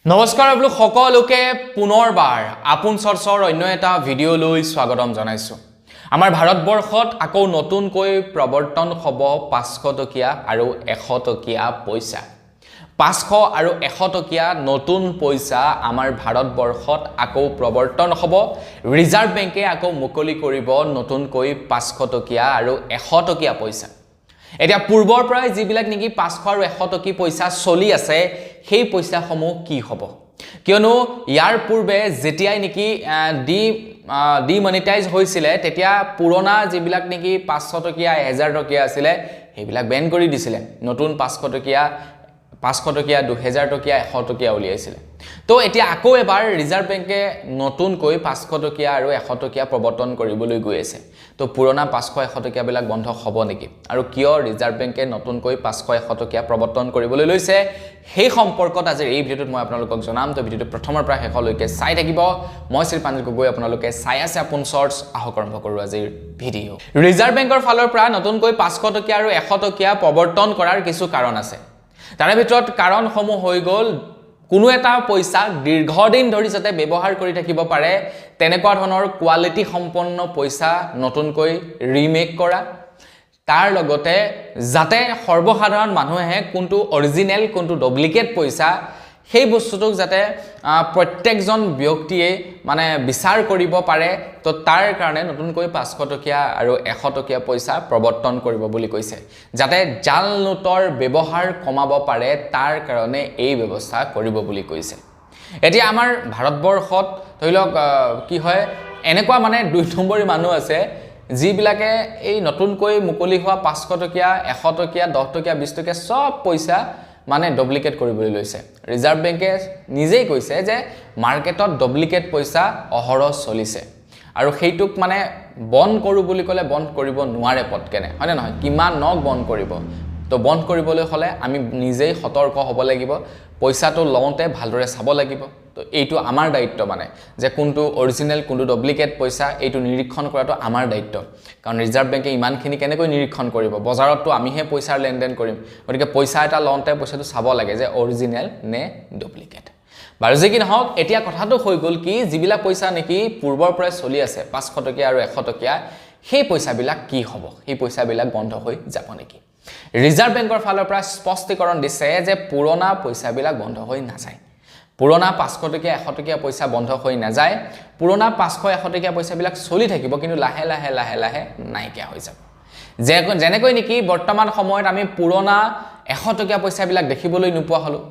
নমস্কাৰ আপোনালোক সকলোকে পুনৰবাৰ আপোন চৰ্চৰ অন্য এটা ভিডিঅ' লৈ স্বাগতম জনাইছো। আমাৰ ভাৰতবৰ্ষত আকৌ নতুনকৈ প্ৰৱৰ্তন হ'ব 500 টকীয়া আৰু 100 টকীয়া পইচা। 500 আৰু 100 টকীয়া নতুন পইচা আমাৰ ভাৰতবৰ্ষত আকৌ প্ৰৱৰ্তন হ'ব। ৰিজাৰ্ভ বেংকে আকৌ মুকলি কৰিব নতুনকৈ 500 টকীয়া আৰু 100 টকীয়া পইচা। এতিয়া পূৰ্বৰ পৰাই যিবিলাক নেকি 500 আৰু 100 টকী পইচা চলি আছে সেই পইচাসমূহ কি হ'ব, কিয়নো ইয়াৰ পূৰ্বে যেতিয়াই নেকি ডিমনিটাইজ হৈছিলে তেতিয়া পুৰণা যিবিলাক নেকি 500 টকীয়া 1000 টকীয়া আছিলে সেইবিলাক বেন কৰি দিছিলে। নতুন 500 টকীয়া 2000 টকীয়া 100 টকীয়া উলিয়াইছিলে। তো এতিয়া আকৌ এবাৰ ৰিজাৰ্ভ বেংকে নতুনকৈ 500 টকীয়া আৰু 100 টকীয়া প্ৰৱৰ্তন কৰিবলৈ গৈ আছে। তো পুৰণা 500 100 টকীয়া বিলাক বন্ধ হ'ব নেকি, আৰু কিয় ৰিজাৰ্ভ বেংকে নতুনকৈ 500 100 টকীয়া প্ৰৱৰ্তন কৰিবলৈ লৈছে সেই সম্পৰ্কত আজিৰ এই ভিডিঅ'টোত মই আপোনালোকক জনাম। তো ভিডিঅ'টো প্ৰথমৰ পৰা শেষলৈকে চাই থাকিব। মই শ্ৰী পাঞ্জল গগৈ, আপোনালোকে চাই আছে আপোন চৰ্চ। আহক আৰম্ভ কৰোঁ আজিৰ ভিডিঅ'। ৰিজাৰ্ভ বেংকৰ ফালৰ পৰা নতুনকৈ 500 টকীয়া আৰু 100 টকীয়া প্ৰৱৰ্তন কৰাৰ কিছু কাৰণ আছে। তাৰে ভিতৰত কাৰণসমূহ হৈ গ'ল, কোনো এটা পইচা দীৰ্ঘদিন ধৰি যাতে ব্যৱহাৰ কৰি থাকিব পাৰে তেনেকুৱা ধৰণৰ কোৱালিটি সম্পন্ন পইচা নতুনকৈ ৰিমেক কৰা, তাৰ লগতে যাতে সৰ্বসাধাৰণ মানুহে কোনটো অৰিজিনেল কোনটো ডুপ্লিকেট পইচা সেই বস্তুটোক যাতে প্ৰত্যেকজন ব্যক্তিয়ে মানে বিচাৰ কৰিব পাৰে। তো তাৰ কাৰণে নতুনকৈ 500 টকীয়া আৰু 100 টকীয়া পইচা প্ৰৱৰ্তন কৰিব বুলি কৈছে, যাতে জাল নোটৰ ব্যৱহাৰ কমাব পাৰে তাৰ কাৰণে এই ব্যৱস্থা কৰিব বুলি কৈছে। এতিয়া আমাৰ ভাৰতবৰ্ষত ধৰি লওক কি হয়, এনেকুৱা মানে 2 নম্বৰী মানুহ আছে যিবিলাকে এই নতুনকৈ মুকলি হোৱা 500 টকীয়া 100 টকীয়া 10 টকীয়া 20 টকীয়া সব পইচা মানে ডুপ্লিকেট কৰিবলৈ লৈছে। ৰিজাৰ্ভ বেংকে নিজেই কৈছে যে মাৰ্কেটত ডুপ্লিকেট পইচা অহৰহ চলিছে, আৰু সেইটোক মানে বন্ধ কৰোঁ বুলি ক'লে বন্ধ কৰিব নোৱাৰে পটকেনে, হয়নে নহয়? কিমান নক বন্ধ কৰিব? তো বন্ধ কৰিবলৈ হ'লে আমি নিজেই সতৰ্ক হ'ব লাগিব, পইচাটো লওঁতে ভালদৰে চাব লাগিব। তো এইটো আমাৰ দায়িত্ব, মানে যে কোনটো অৰিজিনেল কোনটো ডুপ্লিকেট পইচা এইটো নিৰীক্ষণ কৰাটো আমাৰ দায়িত্ব। কাৰণ ৰিজাৰ্ভ বেংকে ইমানখিনি কেনেকৈ নিৰীক্ষণ কৰিব? বজাৰততো আমিহে পইচাৰ লেনদেন কৰিম, গতিকে পইচা এটা লওঁতে পইচাটো চাব লাগে যে অৰিজিনেল নে ডুপ্লিকেট। বাৰু যি কি নহওক, এতিয়া কথাটো হৈ গ'ল কি, যিবিলাক পইচা নেকি পূৰ্বৰ পৰাই চলি আছে 500 টকীয়া আৰু 100 টকীয়া, সেই পইচাবিলাক কি হ'ব? সেই পইচাবিলাক বন্ধ হৈ যাব নেকি? ৰিজাৰ্ভ বেংকৰ ফালৰ পৰা স্পষ্টীকৰণ দিছে যে পুৰণা পইচাবিলাক বন্ধ হৈ নাযায়। পুৰণা 500 টকীয়া 100 টকীয়া পইচা বন্ধ হৈ নাযায়। পুৰণা 500 100 টকীয়া পইচাবিলাক চলি থাকিব, কিন্তু লাহে লাহে লাহে লাহে নাইকিয়া হৈ যাব। যেনেকৈ নেকি বৰ্তমান সময়ত আমি পুৰণা 100 টকীয়া পইচাবিলাক দেখিবলৈ নোপোৱা হ'লোঁ,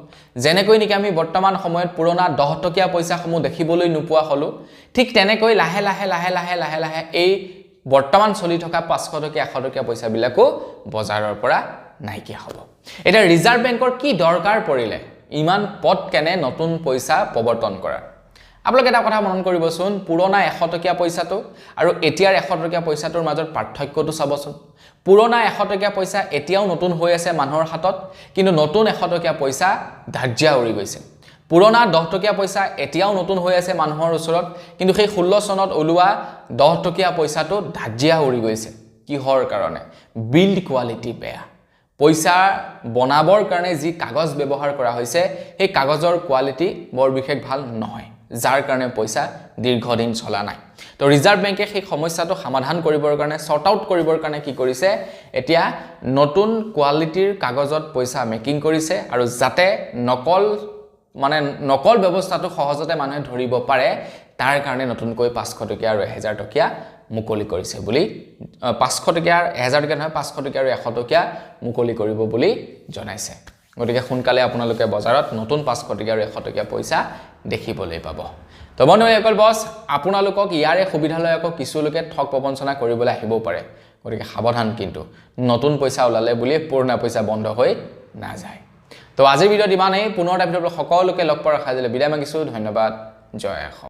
যেনেকৈ নেকি আমি বৰ্তমান সময়ত পুৰণা 10 টকীয়া পইচাসমূহ দেখিবলৈ নোপোৱা হ'লোঁ, ঠিক তেনেকৈ লাহে লাহে লাহে লাহে লাহে লাহে এই বৰ্তমান চলি থকা 500 টকীয়া 100 টকীয়া পইচাবিলাকো বজাৰৰ পৰা নাইকিয়া হ'ব। এতিয়া ৰিজাৰ্ভ বেংকৰ কি দৰকাৰ পৰিলে ইমান পটকেনে নতুন পইচা প্ৰৱৰ্তন কৰাৰ? আপোনালোকে এটা কথা মন কৰিবচোন, পুৰণা 100 টকীয়া পইচাটো আৰু এতিয়াৰ 100 টকীয়া পইচাটোৰ মাজত পাৰ্থক্যটো চাবচোন। পুৰণা 100 টকীয়া পইচা এতিয়াও নতুন হৈ আছে মানুহৰ হাতত, কিন্তু নতুন 100 টকীয়া পইচা ধাৰ্য্যা উৰি গৈছে। পুৰণা 10 টকীয়া পইচা এতিয়াও নতুন হৈ আছে মানুহৰ ওচৰত, কিন্তু সেই 16 চনত ওলোৱা 10 টকীয়া পইচাটো ধাৰ্য্যা উৰি গৈছে। কিহৰ কাৰণে? বিল্ড কোৱালিটি বেয়া। পইচা বনাবৰ কাৰণে যি কাগজ ব্যৱহাৰ কৰা হৈছে সেই কাগজৰ কোৱালিটি বৰ বিশেষ ভাল নহয়, যাৰ কাৰণে পইচা দীৰ্ঘদিন চলা নাই। তো ৰিজাৰ্ভ বেংকে সেই সমস্যাটো সমাধান কৰিবৰ কাৰণে, চৰ্ট আউট কৰিবৰ কাৰণে কি কৰিছে, এতিয়া নতুন কোৱালিটিৰ কাগজত পইচা মেকিং কৰিছে, আৰু যাতে নকল ব্যৱস্থাটো সহজতে মানুহে ধৰিব পাৰে তাৰ কাৰণে নতুনকৈ 500 টকীয়া আৰু 1000 টকীয়া মুকলি কৰিছে বুলি, 500 টকীয়া 1000 টকীয়া নহয়, 500 টকীয়া আৰু 100 টকীয়া মুকলি কৰিব বুলি জনাইছে। গতিকে সোনকালে আপোনালোকে বজাৰত নতুন 500 টকীয়া আৰু 100 টকীয়া পইচা দেখিবলৈ পাব। তো বন্ধুসকল, বছ আপোনালোকক ইয়াৰে সুবিধালৈ আকৌ কিছু লোকে ঠগ প্ৰবঞ্চনা কৰিবলৈ আহিবও পাৰে, গতিকে সাৱধান। কিন্তু নতুন পইচা ওলালে বুলি পুৰণা পইচা বন্ধ হৈ নাযায়। তো আজিৰ ভিডিঅ'ত ইমানেই। পুনৰ এটা ভিডিঅ'ত সকলোকে লগ পোৱাৰ আশা দিলে বিদায় মাগিছোঁ। ধন্যবাদ। জয় অসম।